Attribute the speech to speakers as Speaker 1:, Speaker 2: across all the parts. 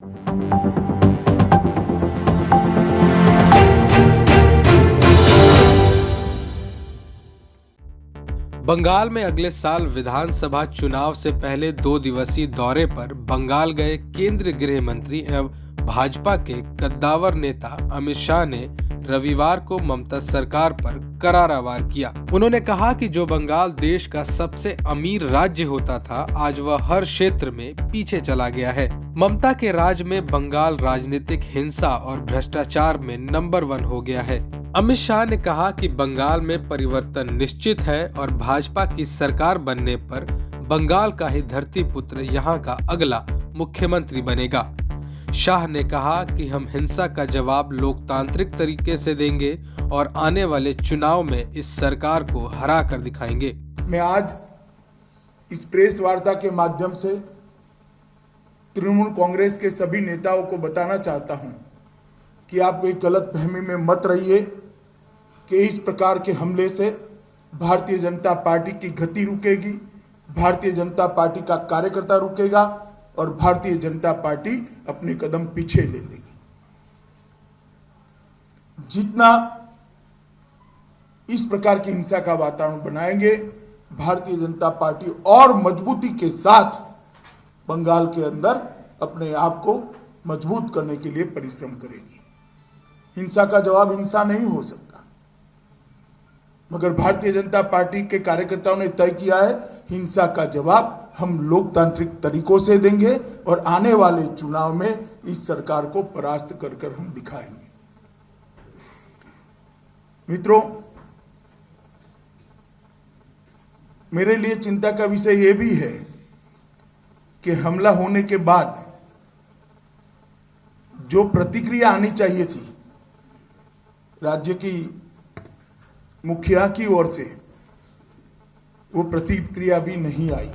Speaker 1: बंगाल में अगले साल विधानसभा चुनाव से पहले 2 दिवसीय दौरे पर बंगाल गए केंद्रीय गृह मंत्री एवं भाजपा के कद्दावर नेता अमित शाह ने रविवार को ममता सरकार पर करारा वार किया। उन्होंने कहा कि जो बंगाल देश का सबसे अमीर राज्य होता था, आज वह हर क्षेत्र में पीछे चला गया है। ममता के राज में बंगाल राजनीतिक हिंसा और भ्रष्टाचार में नंबर 1 हो गया है। अमित शाह ने कहा कि बंगाल में परिवर्तन निश्चित है और भाजपा की सरकार बनने पर बंगाल का ही धरती पुत्र यहाँ का अगला मुख्यमंत्री बनेगा। शाह ने कहा कि हम हिंसा का जवाब लोकतांत्रिक तरीके से देंगे और आने वाले चुनाव में इस सरकार को हरा कर दिखाएंगे।
Speaker 2: मैं आज इस प्रेस वार्ता के माध्यम से तृणमूल कांग्रेस के सभी नेताओं को बताना चाहता हूं कि आप कोई गलतफहमी में मत रहिए कि इस प्रकार के हमले से भारतीय जनता पार्टी की गति रुकेगी, भारतीय जनता पार्टी का कार्यकर्ता रुकेगा और भारतीय जनता पार्टी अपने कदम पीछे ले लेगी। जितना इस प्रकार की हिंसा का वातावरण बनाएंगे, भारतीय जनता पार्टी और मजबूती के साथ बंगाल के अंदर अपने आप को मजबूत करने के लिए परिश्रम करेगी। हिंसा का जवाब हिंसा नहीं हो सकता, मगर भारतीय जनता पार्टी के कार्यकर्ताओं ने तय किया है हिंसा का जवाब हम लोकतांत्रिक तरीकों से देंगे और आने वाले चुनाव में इस सरकार को परास्त कर कर हम दिखाएंगे। मित्रों, मेरे लिए चिंता का विषय यह भी है कि हमला होने के बाद जो प्रतिक्रिया आनी चाहिए थी राज्य की मुखिया की ओर से, वो प्रतिक्रिया भी नहीं आई।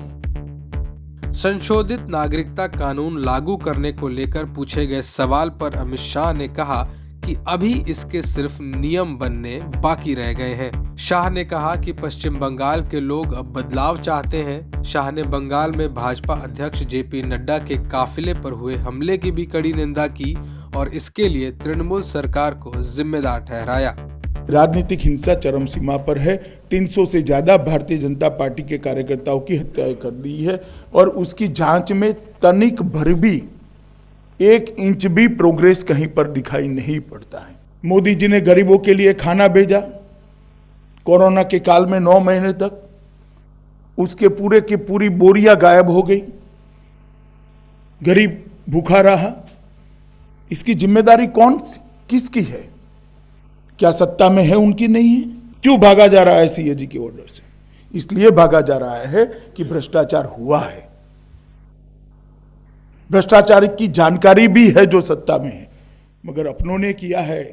Speaker 1: संशोधित नागरिकता कानून लागू करने को लेकर पूछे गए सवाल पर अमित शाह ने कहा कि अभी इसके सिर्फ नियम बनने बाकी रह गए हैं। शाह ने कहा कि पश्चिम बंगाल के लोग अब बदलाव चाहते हैं। शाह ने बंगाल में भाजपा अध्यक्ष जेपी नड्डा के काफिले पर हुए हमले की भी कड़ी निंदा की और इसके लिए तृणमूल सरकार को जिम्मेदार ठहराया।
Speaker 2: राजनीतिक हिंसा चरम सीमा पर है। 300 से ज्यादा भारतीय जनता पार्टी के कार्यकर्ताओं की हत्या कर दी है और उसकी जांच में तनिक भर भी 1 इंच भी प्रोग्रेस कहीं पर दिखाई नहीं पड़ता है। मोदी जी ने गरीबों के लिए खाना भेजा कोरोना के काल में 9 महीने तक, उसके पूरे की पूरी बोरियां गायब हो गई, गरीब भूखा रहा। इसकी जिम्मेदारी किसकी है? क्या सत्ता में है उनकी नहीं है? क्यों भागा जा रहा है सीएजी के ऑर्डर से? इसलिए भागा जा रहा है कि भ्रष्टाचार हुआ है। भ्रष्टाचार की जानकारी भी है जो सत्ता में है, मगर अपनों ने किया है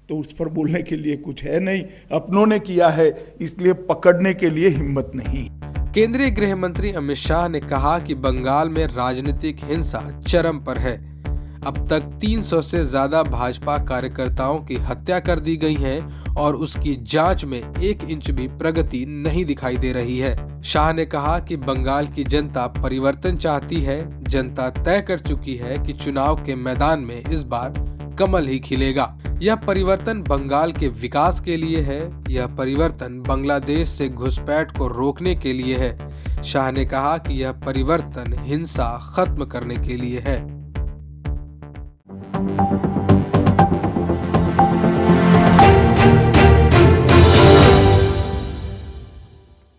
Speaker 2: तो उस पर बोलने के लिए कुछ है नहीं। अपनों ने किया है इसलिए पकड़ने के लिए हिम्मत नहीं।
Speaker 1: केंद्रीय गृह मंत्री अमित शाह ने कहा कि बंगाल में राजनीतिक हिंसा चरम पर है। अब तक 300 से ज्यादा भाजपा कार्यकर्ताओं की हत्या कर दी गई है और उसकी जांच में 1 इंच भी प्रगति नहीं दिखाई दे रही है। शाह ने कहा कि बंगाल की जनता परिवर्तन चाहती है। जनता तय कर चुकी है कि चुनाव के मैदान में इस बार कमल ही खिलेगा। यह परिवर्तन बंगाल के विकास के लिए है। यह परिवर्तन बांग्लादेश से घुसपैठ को रोकने के लिए है। शाह ने कहा कि यह परिवर्तन हिंसा खत्म करने के लिए है।